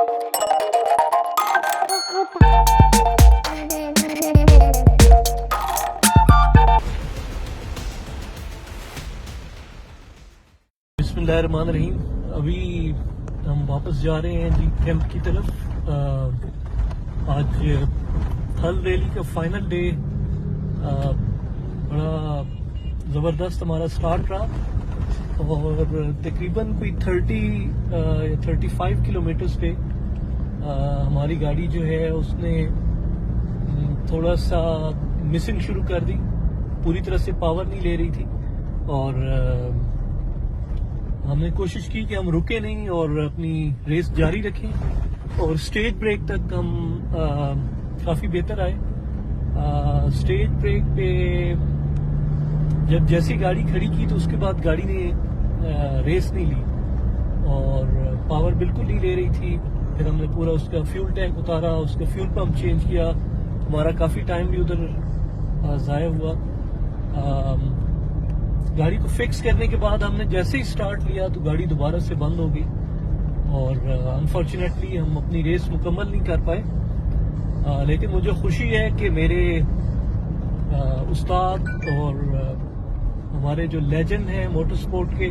बिस्मिल्लाहिर्रहमानिर्रहीम। अभी हम वापस जा रहे हैं जी कैंप की तरफ। आज थल रैली का फाइनल डे, बड़ा ज़बरदस्त हमारा स्टार्ट रहा और तकरीबन कोई 35 किलोमीटर्स पे हमारी गाड़ी जो है उसने थोड़ा सा मिसिंग शुरू कर दी, पूरी तरह से पावर नहीं ले रही थी और हमने कोशिश की कि हम रुके नहीं और अपनी रेस जारी रखें और स्टेज ब्रेक तक हम काफ़ी बेहतर आए। स्टेज ब्रेक पे जब जैसी गाड़ी खड़ी की तो उसके बाद गाड़ी ने रेस नहीं ली और पावर बिल्कुल नहीं ले रही थी। फिर हमने पूरा उसका फ्यूल टैंक उतारा, उसका फ्यूल पंप चेंज किया, हमारा काफ़ी टाइम भी उधर ज़ाया हुआ। गाड़ी को फिक्स करने के बाद हमने जैसे ही स्टार्ट लिया तो गाड़ी दोबारा से बंद हो गई और अनफॉर्चुनेटली हम अपनी रेस मुकम्मल नहीं कर पाए। लेकिन मुझे खुशी है कि मेरे उस्ताद और हमारे जो लेजेंड हैं मोटर स्पोर्ट के,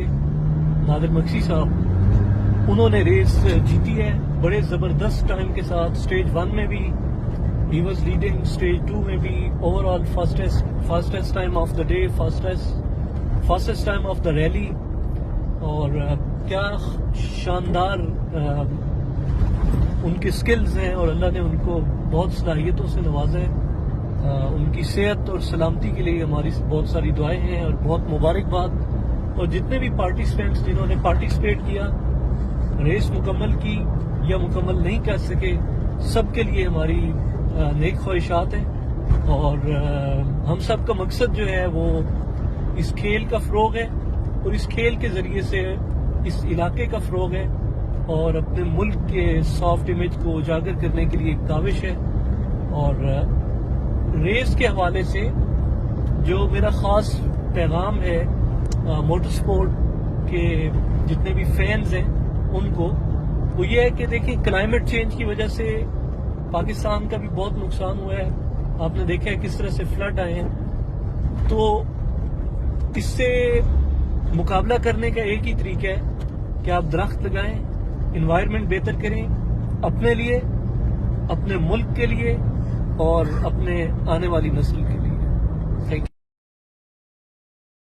नादिर मक्सी साहब, उन्होंने रेस जीती है बड़े ज़बरदस्त टाइम के साथ। स्टेज 1 में भी ही वॉज लीडिंग, स्टेज 2 में भी overall fastest time of the day, fastest time of the rally. और क्या शानदार उनके स्किल्स हैं और अल्लाह ने उनको बहुत सलाहियतों से नवाजा है। उनकी सेहत और सलामती के लिए हमारी बहुत सारी दुआएं हैं और बहुत मुबारकबाद। और जितने भी पार्टिसिपेंट्स जिन्होंने पार्टिसिपेट किया, रेस मुकम्मल की या मुकम्मल नहीं कर सके, सबके लिए हमारी नेक ख्वाहिशात हैं। और हम सब का मकसद जो है वो इस खेल का फ़रोग़ है और इस खेल के ज़रिए से इस इलाके का फ़रोग़ है और अपने मुल्क के सॉफ्ट इमेज को उजागर करने के लिए एक काविश है। और रेस के हवाले से जो मेरा ख़ास पैगाम है मोटर स्पोर्ट के जितने भी फैंस हैं उनको, वो ये है कि देखिए, क्लाइमेट चेंज की वजह से पाकिस्तान का भी बहुत नुकसान हुआ है। आपने देखा है किस तरह से फ्लड आए हैं। तो इससे मुकाबला करने का एक ही तरीका है कि आप दरख्त लगाएं, एनवायरनमेंट बेहतर करें अपने लिए, अपने मुल्क के लिए और अपने आने वाली नस्ल के लिए।